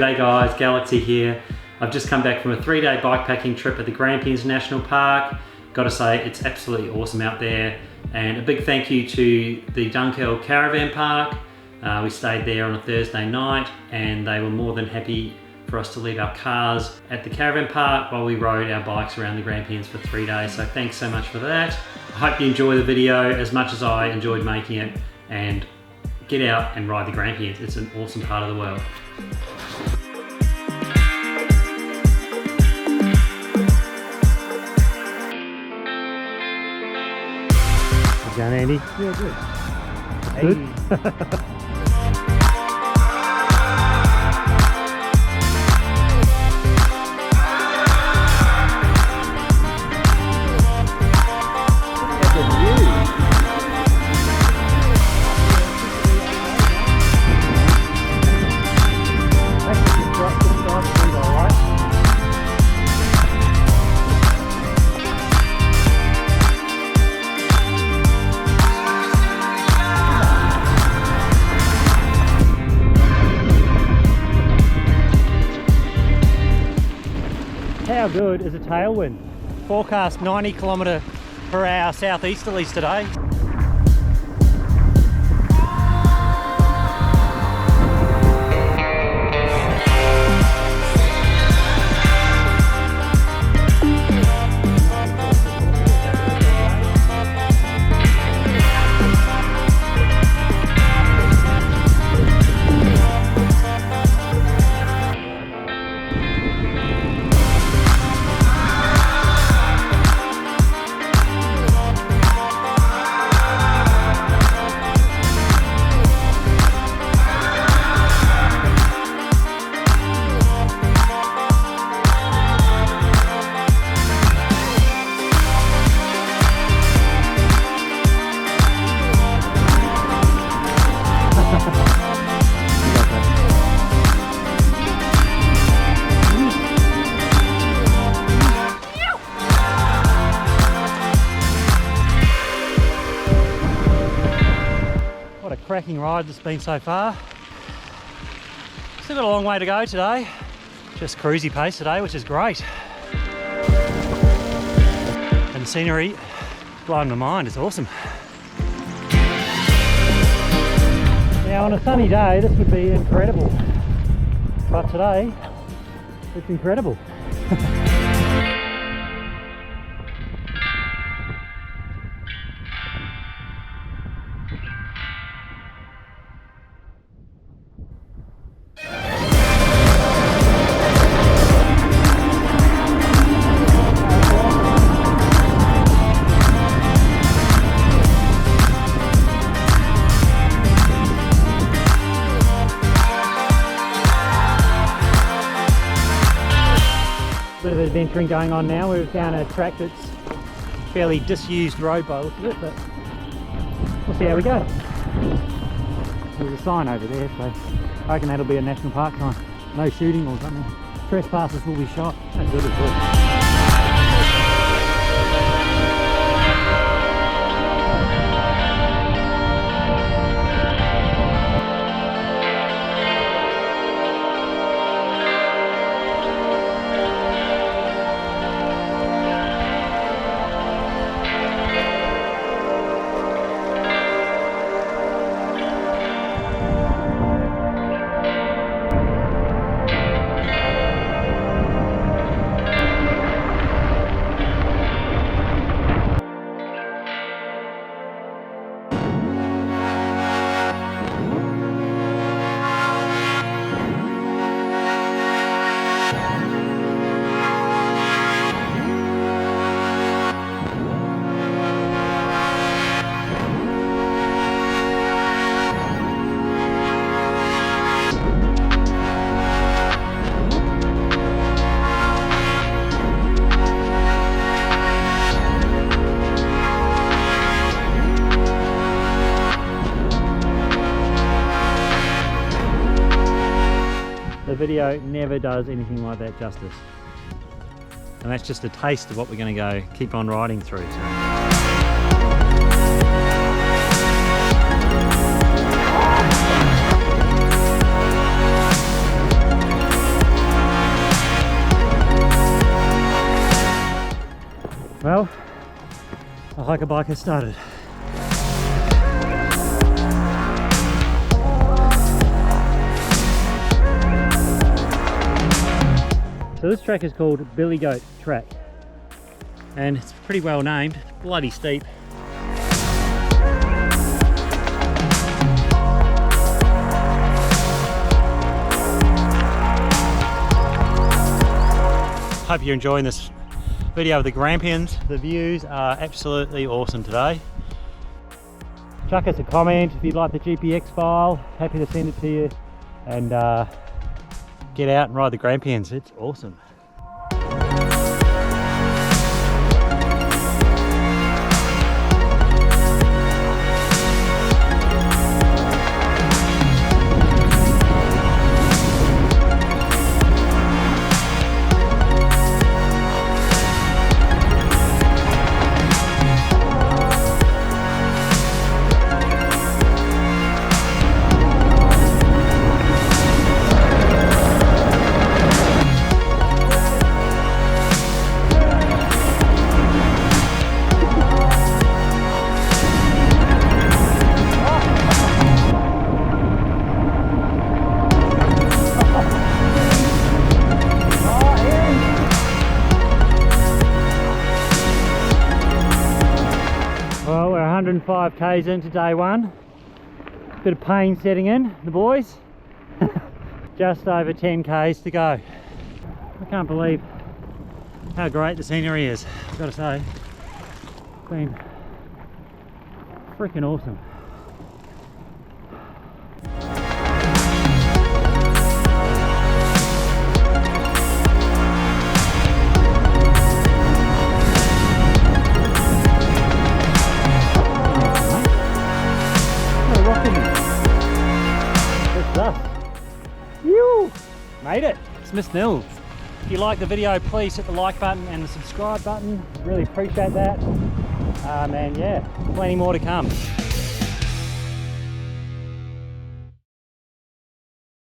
G'day guys, Galaxy here. I've just come back from a 3-day bikepacking trip at the Grampians National Park. Got to say, it's absolutely awesome out there. And a big thank you to the Dunkeld Caravan Park. We stayed there on a Thursday night and they were more than happy for us to leave our cars at the caravan park while we rode our bikes around the Grampians for 3 days. So thanks so much for that. I hope you enjoy the video as much as I enjoyed making it, and get out and ride the Grampians. It's an awesome part of the world. How's it going, Andy? Yeah, good. Good? How good is a tailwind? Forecast 90 km/h southeasterlies today. What a cracking ride it's been so far. Still got a long way to go today. Just cruisy pace today, which is great. And the scenery blowing my mind, it's awesome. Now on a sunny day this would be incredible, but today it's incredible. Bit of adventuring going on now. We're down a track that's fairly disused road by the look of it, but we'll see how we go. There's a sign over there, so I reckon that'll be a national park sign. No shooting or something. Trespassers will be shot. That's really cool. The video never does anything like that justice. And that's just a taste of what we're going to keep on riding through. So. Well, the hiker bike has started. So this track is called Billy Goat Track, and it's pretty well named. Bloody steep. Hope you're enjoying this video of the Grampians. The views are absolutely awesome today. Chuck us a comment if you'd like the GPX file. Happy to send it to you, and get out and ride the Grampians. It's awesome. Well, we're 105 k's into day one. Bit of pain setting in, the boys. Just over 10 k's to go. I can't believe how great the scenery is, I've got to say. It's been freaking awesome. Made it! It's Miss Nils. If you like the video, please hit the like button and the subscribe button. Really appreciate that. And yeah, plenty more to come.